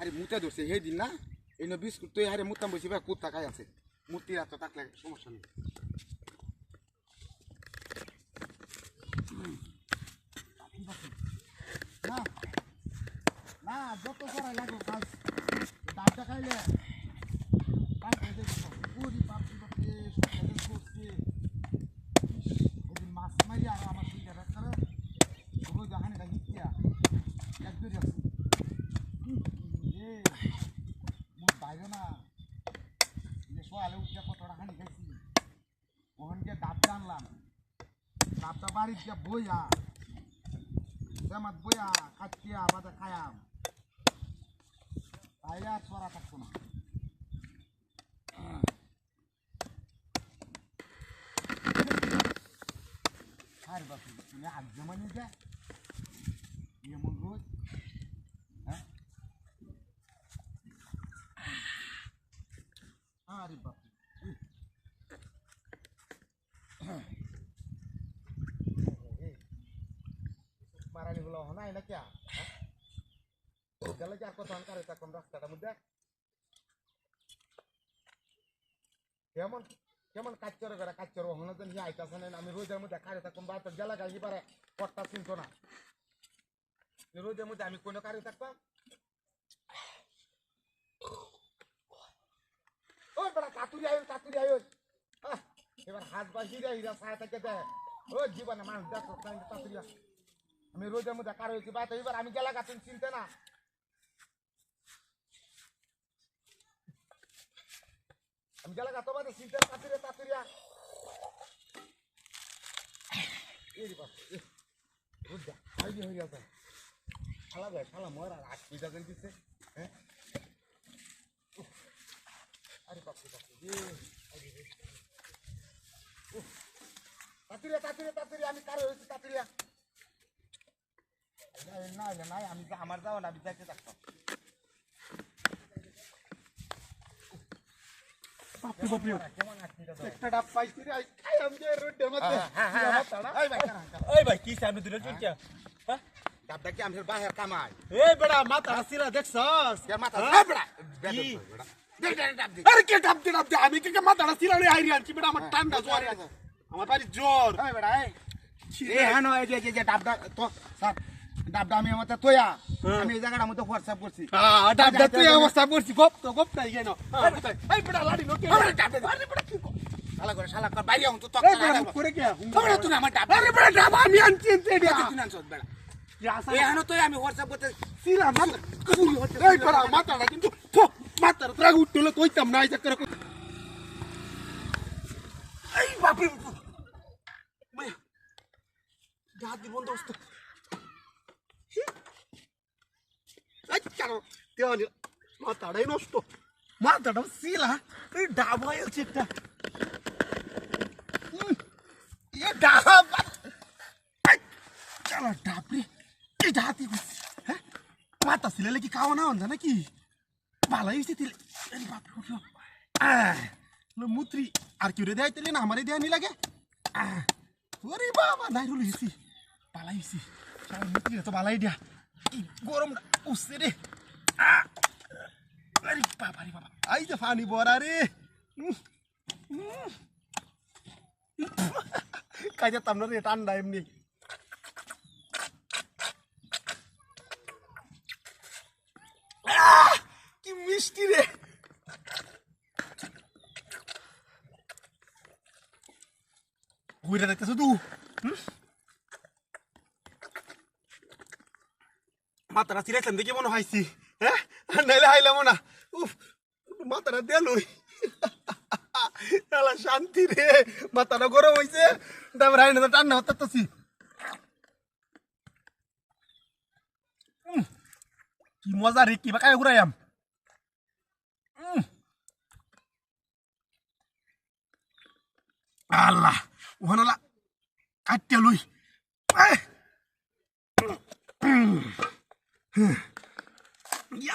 আরে মুতে ধরছে সেই দিন না এই বিস্কুট তুই হারে মুতাম বসি ভাই কুত্তা খাই আছে মূর্তি এত থাকলে সমস্যা নেই না না যত করাই লাগো কাজ ডাবটা খাইলে মাছ মারি আর আমার জাহানি রাখি একদম বাইরে না সকালে উঠে কতটা হানি খাইছি ওখান গিয়ে ডাবটা আনলাম ডাবটা বাড়ির গিয়ে বইয়া জামাত বইয়া খাচ্ছিয়া বাদা খায়াম তাইলে আর সরা থাকতো না আর বাপু তুমি আগ জমানি যা এমন রোজ হ্যাঁ আরে বাপু মারানিগুলো হয় না কে গেলে কি আর কত অনকার কম রাস্তাটার মধ্যে কেমন কেমন কাচ্চর করে কাচ্চর হন নিয়ে আইতাছে না আমি রোজের মধ্যে কারে থাকুন বা তোর গেলা গাড়ি পারে কটটা চিনতো না রোজের মধ্যে আমি কোনো কারে থাকতাম ও বড় কাতুরি আয়ো এবার হাত বাসি রে হিরা ছায়া থেকে দে ও জীবনে মানুষ দেখো কাতুরি আমি রোজের মধ্যে কার হয়েছি বাই এবার আমি গেলা গাতুন চিনতে না আমি গেলা গাতো বাদে চিনতে তাতুরিয়া এই রে বাপ রোজা আইডি হয়ে গেছে শালা ভাই শালা মোর আর 8 পিটা দেন দিছে হ্যাঁ আরে বাপ রে তাতুরিয়া আমি কার হয়েছি তাতুরিয়া না আমি আমার যাও না আমি যাইতে থাকতাম একটা ডাব পাইছি রে খাই আমি যে রোডের মধ্যে ওই ভাই কি সামনে দূরে চলছে হ্যাঁ ডাবটা কি আমি বাহির কামাই এই বেটা মাথা হাসিলা দেখছস এর মাথা বেড়া আরে কে ডাব দে আমি কি মাথা হাসিলা লই আইরি আনছি বেটা আমার ঠান্ডা জ্বর আছে আমার বাড়ি জ্বর এই বেড়া এই হানো এই যে ডাবটা তো স্যার ডাবটা আমি আমাতে তোয়া আমি এই জায়গাটার মধ্যে হোয়াটসঅ্যাপ করছি হ্যাঁ ডাবটা তুই অবস্থা করছিস গপ নাই কেন এই বেটা লাড়ি লোকে আরে বেটা কি শালা কর বাইরে হুন তো তক করে কে তোমরা তুমি আমার ডাব আরে বেটা ডাব আমি আনছি তুই আনছ বেড়া এই হানো তো আমি হোয়াটসঅ্যাপ করতে সিলা মাথা এই বেটা মাথাটা কিন্তু মাথার ত্রাগ উঠলে কইতাম না এই চক্কর এই বাপরে মায়া গাদি বন্দোবস্ত মাথাটাই নষ্ট মাথাটা সিলা এই ডাব হয়েছে একটা ডাব চালা ডাব রে এই ডাহাতি হ্যাঁ মাথা সিলালে কি খাওয়া না হন নাকি ভালাই হয়েছে তিলে মুত্রি আর কেউ রে দেয় তেলে না আমারে দেয়া নি লাগে ওরে বাবা নাই রুল হয়েছি পালাই হয়েছি মুত্রি তো পালাই দিয়া গরম উঠছে রে আরে বাবা রে বাবা আই যে পানি বরা রে কাজ যেতাম না রে ঠান্ডা এমনি কি মিষ্টি রে ঘুরে দেখতেছ তুই মাথাটা চিরাইছিলাম দেখে মনে হয়েছি হ্যাঁ নাইলে হাইলাম না উফ মাথাটা দেলুই শান্তি রে মাথাটা গরম হয়েছে তারপর হাইনা তো ঠান্ডা হতেছি কি মজা রে কি বাকায় ঘুরাইয়াম আল্লাহ ওখানে কাটতে লই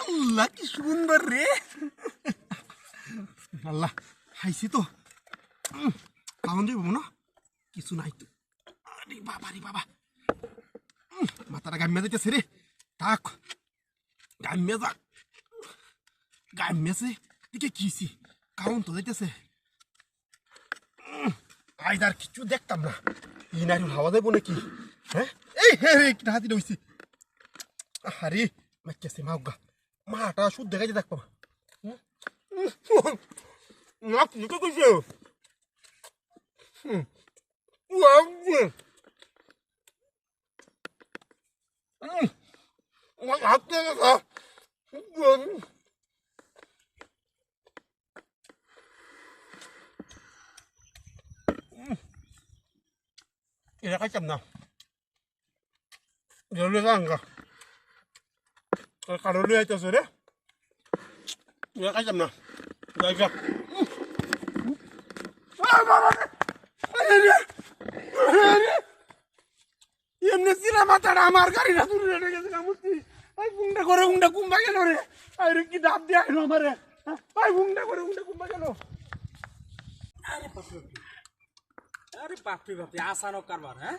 আল্লাহ কি সুন্দর রে আল্লাহ হাইছি তো কাউন দিব না কিছু নাই তো আরে বাবা মাথাটা গাম্মে যাইতেছে রে থাক গাম্মে যাক গাইমেছে দিকে কিছি কারণ তো যাইতেছে আজ আর কিছু দেখতাম না ই নাইরুল হাওয়া দেবো নাকি হ্যাঁ এই হে রে একটা হাতি রইছি আরে মাইকেছে মাউগা মাটা শুদ্ধ দেখাইতে দেখবো না কি কইছে হাতে না এটা খাইতাম না জলে যাঙ্গা কারো লই আইতাছে রে এটা খাইতাম না জায়গা এমনি সিরা মাথাটা আমার গাড়ি না তুলে রেখে গেছে কামুতি আই গুন্ডা করে গুন্ডা কুম্বা গেল রে আরে কি ডাব দিয়ে আইলো আমারে আই গুন্ডা করে গুন্ডা কুম্বা গেল আরে বাপরে বাপরে আসানো কারবার হ্যাঁ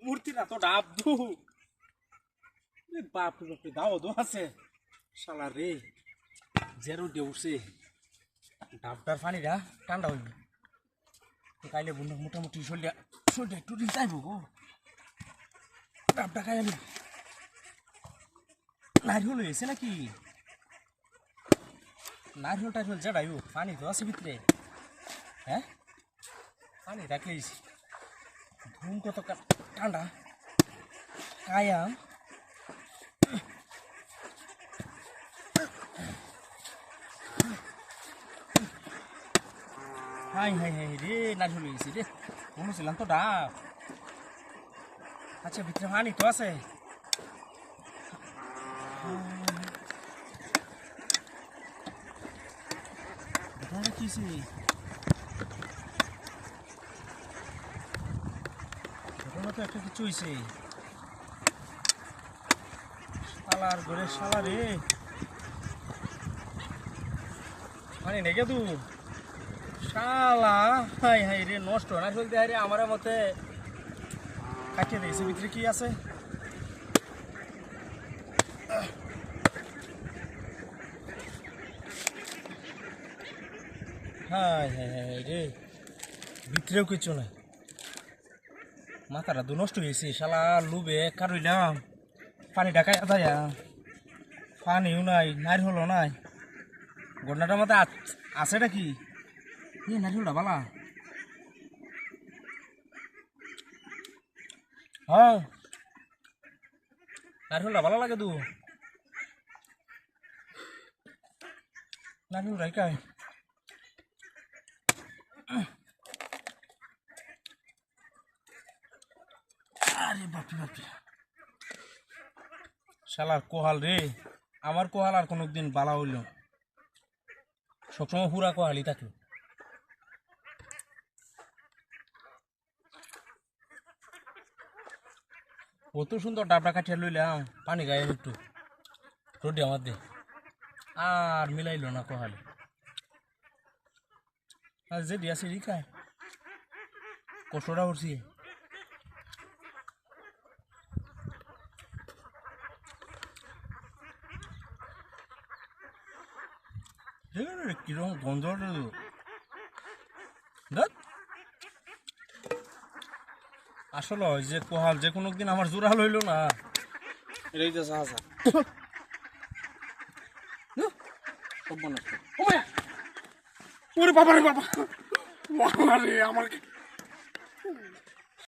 মূর্তি না তো ডাব দু বাপরে বাপরে দাও দো আছে শালা রে জেরো দিয়ে উঠছে ডাবটার পানিটা ঠান্ডা হইবে কাইলে বন্ধু মোটামুটি শরীরটা একটু রিল চাইব গো ডাবটা খাই আনি নারিহল হয়েছে নাকি নারিহল টারিহল যেটাই হোক পানি তো আছে ভিতরে হ্যাঁ পানি রাখলেই ধুম কত ঠান্ডা কায়াম হাই হাই হাই রে নারিহল হয়েছে রে বলেছিলাম তো ডাব আচ্ছা ভিতরে পানি তো আছে কিসে ঘটনা তো একটা কিছু হয়েছে শালার ঘরে শালা রে মানে নেগে তু শালা হাই হাই রে নষ্ট না চলতে হাই রে আমার মতে কাটিয়ে দিয়েছে ভিতরে কি আছে হাই হাই হাই রে ভিতরেও কিছু নাই মাথাটা তো নষ্ট হয়েছে শালা লুবে কারইলাম পানি ঢাকায় আদায়া পানিও নাই নারিহলও নাই ঘটনাটার মধ্যে আছে নাকি নারিহলটা বালা হ্যাঁ নারিহলটা ভালো লাগে তু নারিহল রাইকায় আরে বাপরে বাপরে শালার কোহাল রে আমার কোহাল আর কোনোদিন বালা হইল সবসময় পুরা কোহালই থাকলো কত সুন্দর ডাবটা কাটিয়ে লইলাম পানি গায়ে একটু রোডে আমার দে আর মিলাইল না কোহালে আর যে দিয়াছে রিখায় কষ্টটা উঠছি কিরকম গন্ধ আসলে যে কোহাল যে কোনো দিন আমার জোড়া লইল না এটাই তো সাহস ওরে বাবা রে বাবা রে আমার